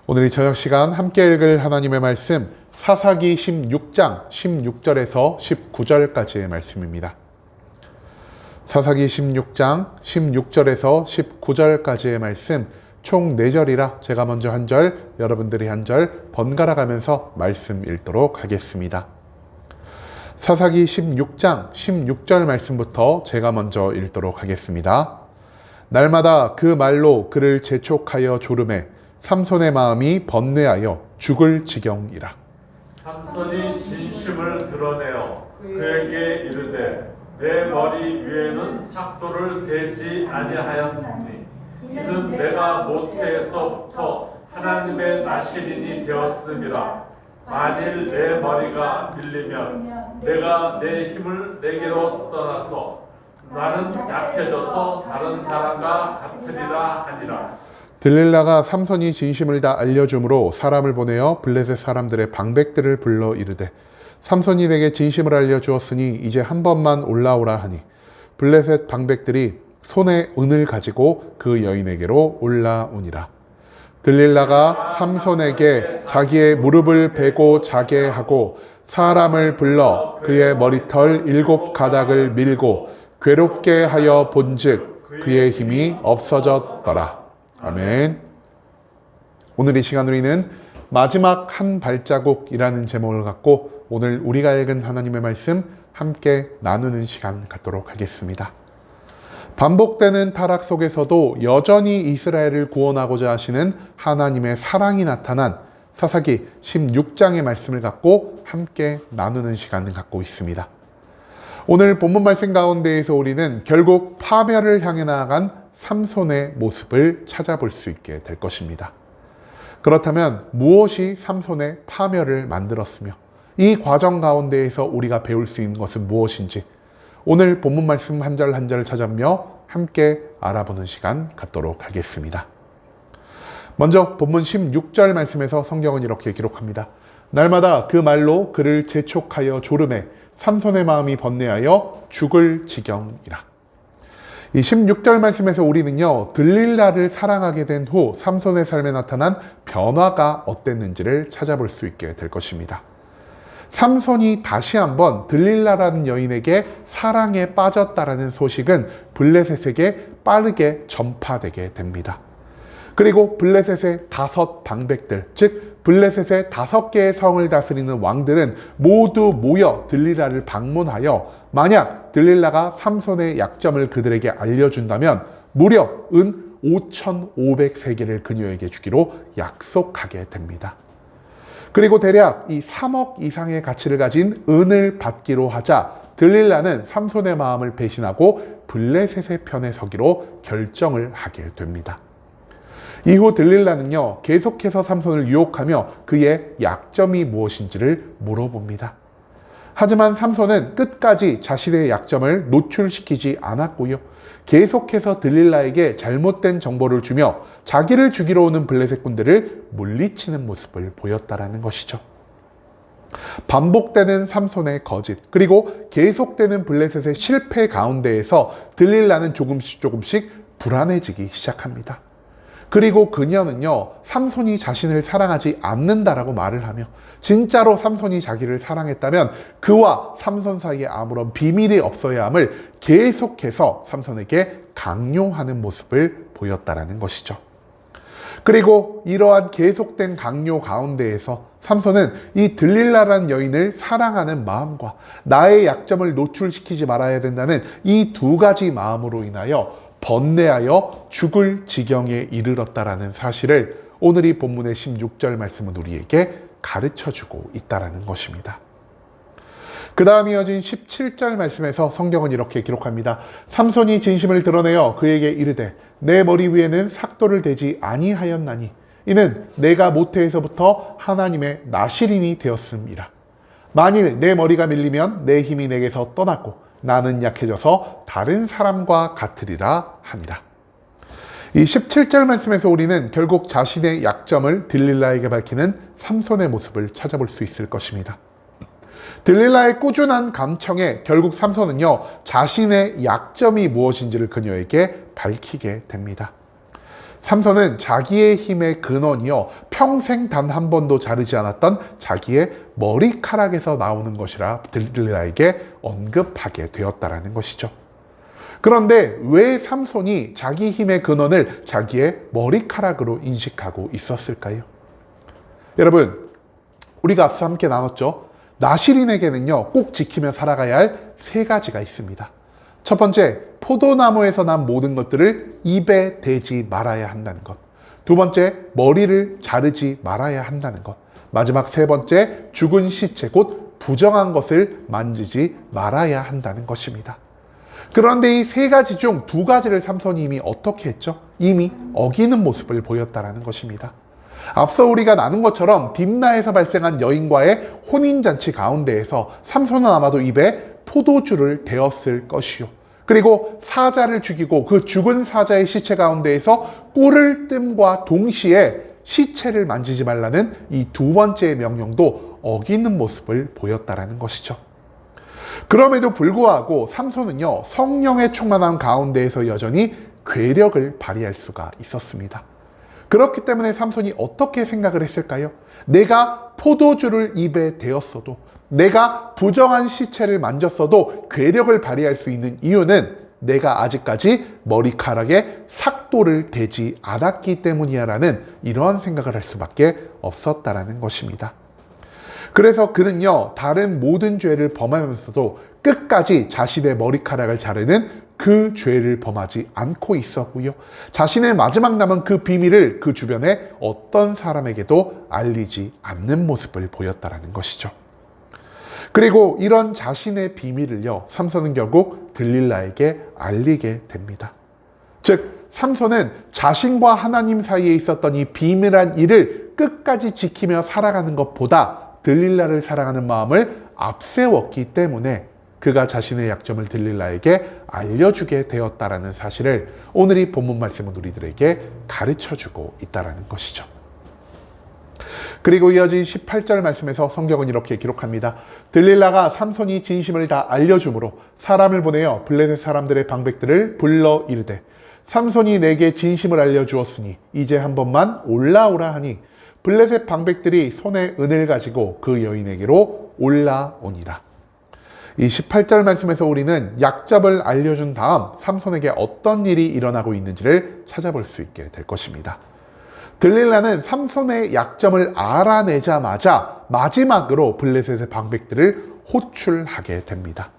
오늘 이 저녁 시간 함께 읽을 하나님의 말씀 사사기 16장 16절에서 19절까지의 말씀입니다. 사사기 16장 16절에서 19절까지의 말씀 총 4절이라 제가 먼저 한 절, 여러분들이 한 절 번갈아 가면서 말씀 읽도록 하겠습니다. 사사기 16장 16절 말씀부터 제가 먼저 읽도록 하겠습니다. 날마다 그 말로 그를 재촉하여 조르매 삼손의 마음이 번뇌하여 죽을 지경이라. 삼손이 진심을 드러내어 그에게 이르되 내 머리 위에는 삭도를 대지 아니하였느니 이는 내가 모태에서부터 하나님의 나실인이 되었음이라. 만일 내 머리가 밀리면 내가 내 힘을 내게로 떠나서 나는 약해져서 다른 사람과 같으리라 하니라. 들릴라가 삼손이 진심을 다 알려주므로 사람을 보내어 블레셋 사람들의 방백들을 불러 이르되 삼손이 내게 진심을 알려주었으니 이제 한 번만 올라오라 하니 블레셋 방백들이 손에 은을 가지고 그 여인에게로 올라오니라. 들릴라가 삼손에게 자기의 무릎을 베고 자게 하고 사람을 불러 그의 머리털 7가닥을 밀고 괴롭게 하여 본즉 그의 힘이 없어졌더라. 아멘. 오늘 이 시간 우리는 마지막 한 발자국이라는 제목을 갖고 오늘 우리가 읽은 하나님의 말씀 함께 나누는 시간 갖도록 하겠습니다. 반복되는 타락 속에서도 여전히 이스라엘을 구원하고자 하시는 하나님의 사랑이 나타난 사사기 16장의 말씀을 갖고 함께 나누는 시간을 갖고 있습니다. 오늘 본문 말씀 가운데에서 우리는 결국 파멸을 향해 나아간 삼손의 모습을 찾아볼 수 있게 될 것입니다. 그렇다면 무엇이 삼손의 파멸을 만들었으며 이 과정 가운데에서 우리가 배울 수 있는 것은 무엇인지 오늘 본문 말씀 한 절 한 절 찾아며 함께 알아보는 시간 갖도록 하겠습니다. 먼저 본문 16절 말씀에서 성경은 이렇게 기록합니다. 날마다 그 말로 그를 재촉하여 조르매 삼손의 마음이 번뇌하여 죽을 지경이라. 이 16절 말씀에서 우리는요, 들릴라를 사랑하게 된 후 삼손의 삶에 나타난 변화가 어땠는지를 찾아볼 수 있게 될 것입니다. 삼손이 다시 한번 들릴라라는 여인에게 사랑에 빠졌다라는 소식은 블레셋에게 빠르게 전파되게 됩니다. 그리고 블레셋의 5 방백들, 즉 블레셋의 5개의 성을 다스리는 왕들은 모두 모여 들릴라를 방문하여 만약 들릴라가 삼손의 약점을 그들에게 알려준다면 무려 은 5,500세겔을 그녀에게 주기로 약속하게 됩니다. 그리고 대략 이 3억 이상의 가치를 가진 은을 받기로 하자 들릴라는 삼손의 마음을 배신하고 블레셋의 편에 서기로 결정을 하게 됩니다. 이후 들릴라는요, 계속해서 삼손을 유혹하며 그의 약점이 무엇인지를 물어봅니다. 하지만 삼손은 끝까지 자신의 약점을 노출시키지 않았고요. 계속해서 들릴라에게 잘못된 정보를 주며 자기를 죽이러 오는 블레셋 군대를 물리치는 모습을 보였다라는 것이죠. 반복되는 삼손의 거짓, 그리고 계속되는 블레셋의 실패 가운데에서 들릴라는 조금씩 불안해지기 시작합니다. 그리고 그녀는요, 삼손이 자신을 사랑하지 않는다라고 말을 하며 진짜로 삼손이 자기를 사랑했다면 그와 삼손 사이에 아무런 비밀이 없어야 함을 계속해서 삼손에게 강요하는 모습을 보였다라는 것이죠. 그리고 이러한 계속된 강요 가운데에서 삼손은 이 들릴라라는 여인을 사랑하는 마음과 나의 약점을 노출시키지 말아야 된다는 이 2가지 마음으로 인하여 번뇌하여 죽을 지경에 이르렀다라는 사실을 오늘 이 본문의 16절 말씀은 우리에게 가르쳐주고 있다라는 것입니다. 그 다음 이어진 17절 말씀에서 성경은 이렇게 기록합니다. 삼손이 진심을 드러내어 그에게 이르되 내 머리 위에는 삭도를 대지 아니하였나니 이는 내가 모태에서부터 하나님의 나실인이 되었음이라. 만일 내 머리가 밀리면 내 힘이 내게서 떠났고 나는 약해져서 다른 사람과 같으리라 하니라. 이 17절 말씀에서 우리는 결국 자신의 약점을 들릴라에게 밝히는 삼손의 모습을 찾아볼 수 있을 것입니다. 들릴라의 꾸준한 감청에 결국 삼손은요, 자신의 약점이 무엇인지를 그녀에게 밝히게 됩니다. 삼손은 자기의 힘의 근원이요, 평생 단 한 번도 자르지 않았던 자기의 머리카락에서 나오는 것이라 들릴라에게 언급하게 되었다라는 것이죠. 그런데 왜 삼손이 자기 힘의 근원을 자기의 머리카락으로 인식하고 있었을까요? 여러분, 우리가 앞서 함께 나눴죠. 나실인에게는요, 꼭 지키며 살아가야 할 세 가지가 있습니다. 첫 번째, 포도나무에서 난 모든 것들을 입에 대지 말아야 한다는 것. 두 번째, 머리를 자르지 말아야 한다는 것. 마지막 세 번째, 죽은 시체 곧 부정한 것을 만지지 말아야 한다는 것입니다. 그런데 이 세 가지 중 두 가지를 삼손이 이미 어떻게 했죠? 이미 어기는 모습을 보였다라는 것입니다. 앞서 우리가 나눈 것처럼 딥나에서 발생한 여인과의 혼인잔치 가운데에서 삼손은 아마도 입에 포도주를 대었을 것이요. 그리고 사자를 죽이고 그 죽은 사자의 시체 가운데에서 꿀을 뜸과 동시에 시체를 만지지 말라는 이 두 번째의 명령도 어기는 모습을 보였다라는 것이죠. 그럼에도 불구하고 삼손은요, 성령의 충만함 가운데에서 여전히 괴력을 발휘할 수가 있었습니다. 그렇기 때문에 삼손이 어떻게 생각을 했을까요? 내가 포도주를 입에 대었어도, 내가 부정한 시체를 만졌어도 괴력을 발휘할 수 있는 이유는 내가 아직까지 머리카락에 삭도를 대지 않았기 때문이야 라는 이러한 생각을 할 수밖에 없었다라는 것입니다. 그래서 그는요, 다른 모든 죄를 범하면서도 끝까지 자신의 머리카락을 자르는 그 죄를 범하지 않고 있었고요. 자신의 마지막 남은 그 비밀을 그 주변에 어떤 사람에게도 알리지 않는 모습을 보였다라는 것이죠. 그리고 이런 자신의 비밀을요, 삼손은 결국 들릴라에게 알리게 됩니다. 즉, 삼손은 자신과 하나님 사이에 있었던 이 비밀한 일을 끝까지 지키며 살아가는 것보다 들릴라를 사랑하는 마음을 앞세웠기 때문에 그가 자신의 약점을 들릴라에게 알려주게 되었다라는 사실을 오늘 이 본문 말씀은 우리들에게 가르쳐주고 있다라는 것이죠. 그리고 이어진 18절 말씀에서 성경은 이렇게 기록합니다. 들릴라가 삼손이 진심을 다 알려주므로 사람을 보내어 블레셋 사람들의 방백들을 불러 이르되 삼손이 내게 진심을 알려주었으니 이제 한 번만 올라오라 하니 블레셋 방백들이 손에 은을 가지고 그 여인에게로 올라오니라. 이 18절 말씀에서 우리는 약점을 알려준 다음 삼손에게 어떤 일이 일어나고 있는지를 찾아볼 수 있게 될 것입니다. 들릴라는 삼손의 약점을 알아내자마자 마지막으로 블레셋의 방백들을 호출하게 됩니다.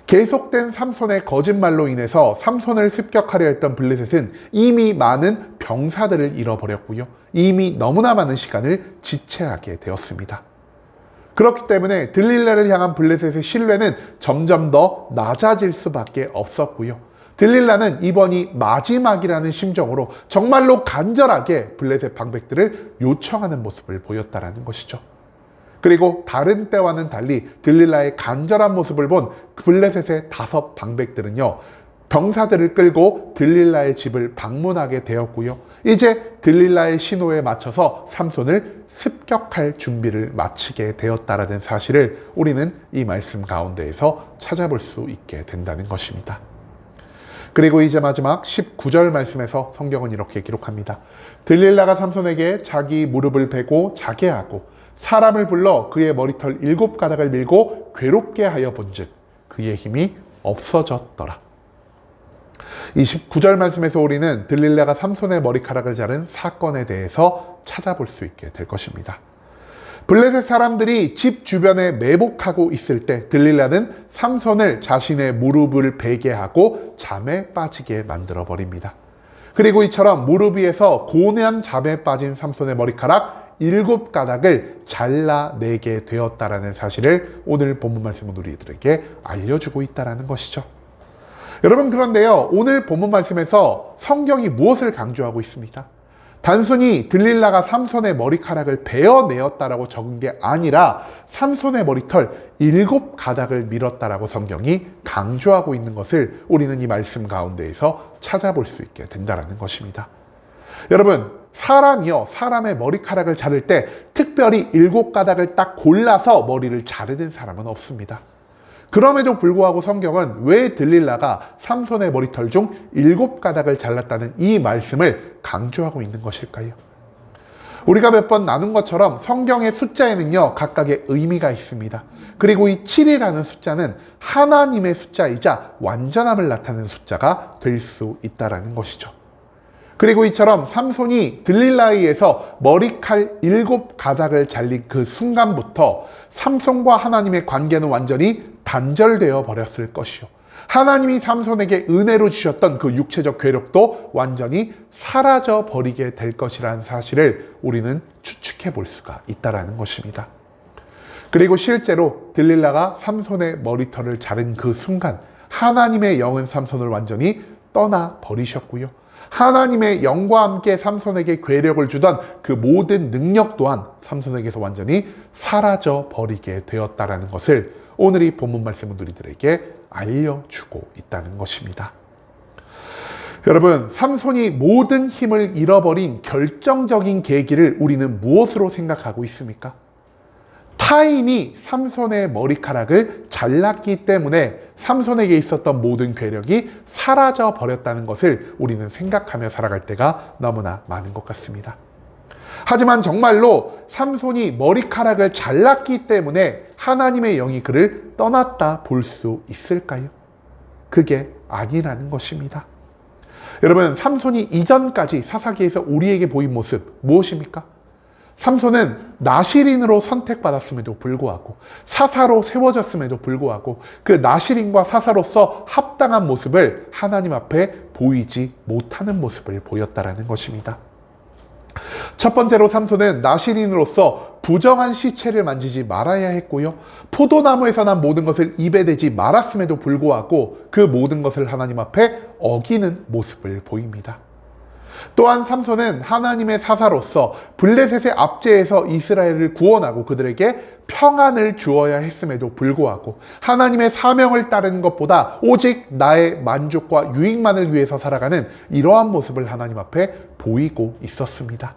계속된 삼손의 거짓말로 인해서 삼손을 습격하려 했던 블레셋은 이미 많은 병사들을 잃어버렸고요. 이미 너무나 많은 시간을 지체하게 되었습니다. 그렇기 때문에 들릴라를 향한 블레셋의 신뢰는 점점 더 낮아질 수밖에 없었고요. 들릴라는 이번이 마지막이라는 심정으로 정말로 간절하게 블레셋 방백들을 요청하는 모습을 보였다라는 것이죠. 그리고 다른 때와는 달리 들릴라의 간절한 모습을 본 블레셋의 5 방백들은요, 병사들을 끌고 들릴라의 집을 방문하게 되었고요. 이제 들릴라의 신호에 맞춰서 삼손을 습격할 준비를 마치게 되었다라는 사실을 우리는 이 말씀 가운데에서 찾아볼 수 있게 된다는 것입니다. 그리고 이제 마지막 19절 말씀에서 성경은 이렇게 기록합니다. 들릴라가 삼손에게 자기 무릎을 베고 자게 하고 사람을 불러 그의 머리털 7가닥을 밀고 괴롭게 하여 본즉 그의 힘이 없어졌더라. 이 19절 말씀에서 우리는 들릴라가 삼손의 머리카락을 자른 사건에 대해서 찾아볼 수 있게 될 것입니다. 블레셋 사람들이 집 주변에 매복하고 있을 때 들릴라는 삼손을 자신의 무릎을 베게 하고 잠에 빠지게 만들어 버립니다. 그리고 이처럼 무릎 위에서 고뇌한 잠에 빠진 삼손의 머리카락 7가닥을 잘라내게 되었다라는 사실을 오늘 본문 말씀은 우리들에게 알려주고 있다는 것이죠. 여러분, 그런데요, 오늘 본문 말씀에서 성경이 무엇을 강조하고 있습니까? 단순히 들릴라가 삼손의 머리카락을 베어내었다라고 적은 게 아니라 삼손의 머리털 7가닥을 밀었다라고 성경이 강조하고 있는 것을 우리는 이 말씀 가운데에서 찾아볼 수 있게 된다는 것입니다. 여러분, 사람이요, 사람의 머리카락을 자를 때 특별히 7가닥을 딱 골라서 머리를 자르는 사람은 없습니다. 그럼에도 불구하고 성경은 왜 들릴라가 삼손의 머리털 중 7가닥을 잘랐다는 이 말씀을 강조하고 있는 것일까요? 우리가 몇 번 나눈 것처럼 성경의 숫자에는요, 각각의 의미가 있습니다. 그리고 이 7이라는 숫자는 하나님의 숫자이자 완전함을 나타내는 숫자가 될 수 있다는 것이죠. 그리고 이처럼 삼손이 들릴라에 의해서 머리칼 7가닥을 잘린 그 순간부터 삼손과 하나님의 관계는 완전히 단절되어 버렸을 것이요. 하나님이 삼손에게 은혜로 주셨던 그 육체적 괴력도 완전히 사라져 버리게 될 것이라는 사실을 우리는 추측해 볼 수가 있다는 것입니다. 그리고 실제로 들릴라가 삼손의 머리털을 자른 그 순간 하나님의 영은 삼손을 완전히 떠나 버리셨고요. 하나님의 영과 함께 삼손에게 괴력을 주던 그 모든 능력 또한 삼손에게서 완전히 사라져 버리게 되었다는 것을 오늘 이 본문 말씀은 우리들에게 알려주고 있다는 것입니다. 여러분, 삼손이 모든 힘을 잃어버린 결정적인 계기를 우리는 무엇으로 생각하고 있습니까? 타인이 삼손의 머리카락을 잘랐기 때문에 삼손에게 있었던 모든 괴력이 사라져 버렸다는 것을 우리는 생각하며 살아갈 때가 너무나 많은 것 같습니다. 하지만 정말로 삼손이 머리카락을 잘랐기 때문에 하나님의 영이 그를 떠났다 볼 수 있을까요? 그게 아니라는 것입니다. 여러분, 삼손이 이전까지 사사기에서 우리에게 보인 모습 무엇입니까? 삼손은 나실인으로 선택받았음에도 불구하고 사사로 세워졌음에도 불구하고 그 나실인과 사사로서 합당한 모습을 하나님 앞에 보이지 못하는 모습을 보였다는 것입니다. 첫 번째로 삼손은 나실인으로서 부정한 시체를 만지지 말아야 했고요. 포도나무에서 난 모든 것을 입에 대지 말았음에도 불구하고 그 모든 것을 하나님 앞에 어기는 모습을 보입니다. 또한 삼손은 하나님의 사사로서 블레셋의 압제에서 이스라엘을 구원하고 그들에게 평안을 주어야 했음에도 불구하고 하나님의 사명을 따르는 것보다 오직 나의 만족과 유익만을 위해서 살아가는 이러한 모습을 하나님 앞에 보이고 있었습니다.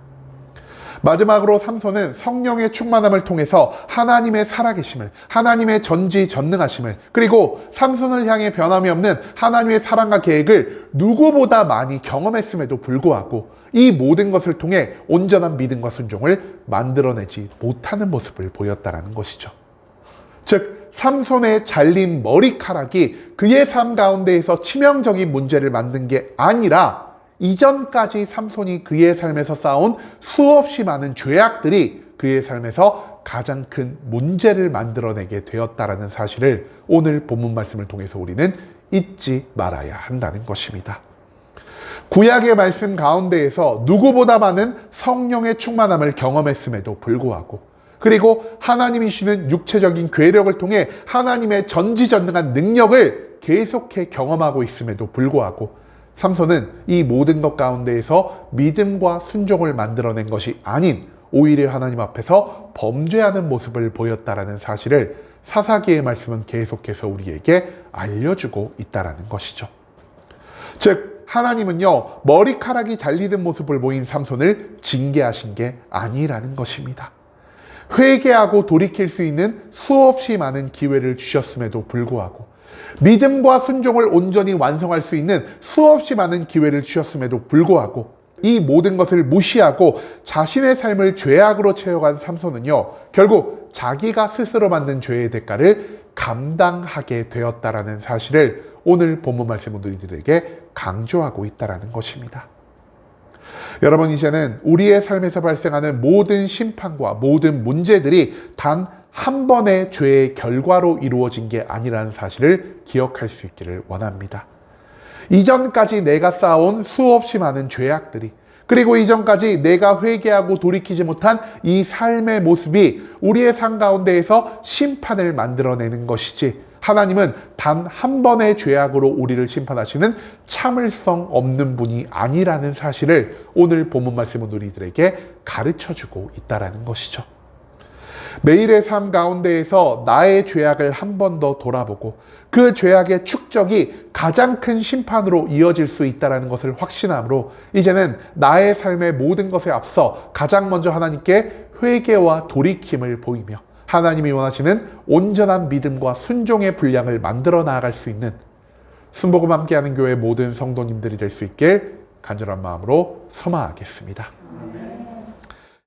마지막으로 삼손은 성령의 충만함을 통해서 하나님의 살아계심을, 하나님의 전지전능하심을, 그리고 삼손을 향해 변함이 없는 하나님의 사랑과 계획을 누구보다 많이 경험했음에도 불구하고 이 모든 것을 통해 온전한 믿음과 순종을 만들어내지 못하는 모습을 보였다는 것이죠. 즉, 삼손의 잘린 머리카락이 그의 삶 가운데에서 치명적인 문제를 만든 게 아니라 이전까지 삼손이 그의 삶에서 쌓아온 수없이 많은 죄악들이 그의 삶에서 가장 큰 문제를 만들어내게 되었다는 사실을 오늘 본문 말씀을 통해서 우리는 잊지 말아야 한다는 것입니다. 구약의 말씀 가운데에서 누구보다 많은 성령의 충만함을 경험했음에도 불구하고 그리고 하나님이 주시는 육체적인 괴력을 통해 하나님의 전지전능한 능력을 계속해 경험하고 있음에도 불구하고 삼손은 이 모든 것 가운데에서 믿음과 순종을 만들어낸 것이 아닌 오히려 하나님 앞에서 범죄하는 모습을 보였다는 사실을 사사기의 말씀은 계속해서 우리에게 알려주고 있다는 것이죠. 즉, 하나님은요, 머리카락이 잘리는 모습을 보인 삼손을 징계하신 게 아니라는 것입니다. 회개하고 돌이킬 수 있는 수없이 많은 기회를 주셨음에도 불구하고 믿음과 순종을 온전히 완성할 수 있는 수없이 많은 기회를 주셨음에도 불구하고 이 모든 것을 무시하고 자신의 삶을 죄악으로 채워간 삼손은요, 결국 자기가 스스로 만든 죄의 대가를 감당하게 되었다는 사실을 오늘 본문 말씀은 우리들에게 강조하고 있다는 것입니다. 여러분, 이제는 우리의 삶에서 발생하는 모든 심판과 모든 문제들이 단 한 번의 죄의 결과로 이루어진 게 아니라는 사실을 기억할 수 있기를 원합니다. 이전까지 내가 쌓아온 수없이 많은 죄악들이, 그리고 이전까지 내가 회개하고 돌이키지 못한 이 삶의 모습이 우리의 삶 가운데에서 심판을 만들어내는 것이지, 하나님은 단 한 번의 죄악으로 우리를 심판하시는 참을성 없는 분이 아니라는 사실을 오늘 본문 말씀은 우리들에게 가르쳐주고 있다는 것이죠. 매일의 삶 가운데에서 나의 죄악을 한 번 더 돌아보고 그 죄악의 축적이 가장 큰 심판으로 이어질 수 있다는 것을 확신함으로 이제는 나의 삶의 모든 것에 앞서 가장 먼저 하나님께 회개와 돌이킴을 보이며 하나님이 원하시는 온전한 믿음과 순종의 분량을 만들어 나아갈 수 있는 순복음 함께하는 교회 모든 성도님들이 될 수 있길 간절한 마음으로 소망하겠습니다.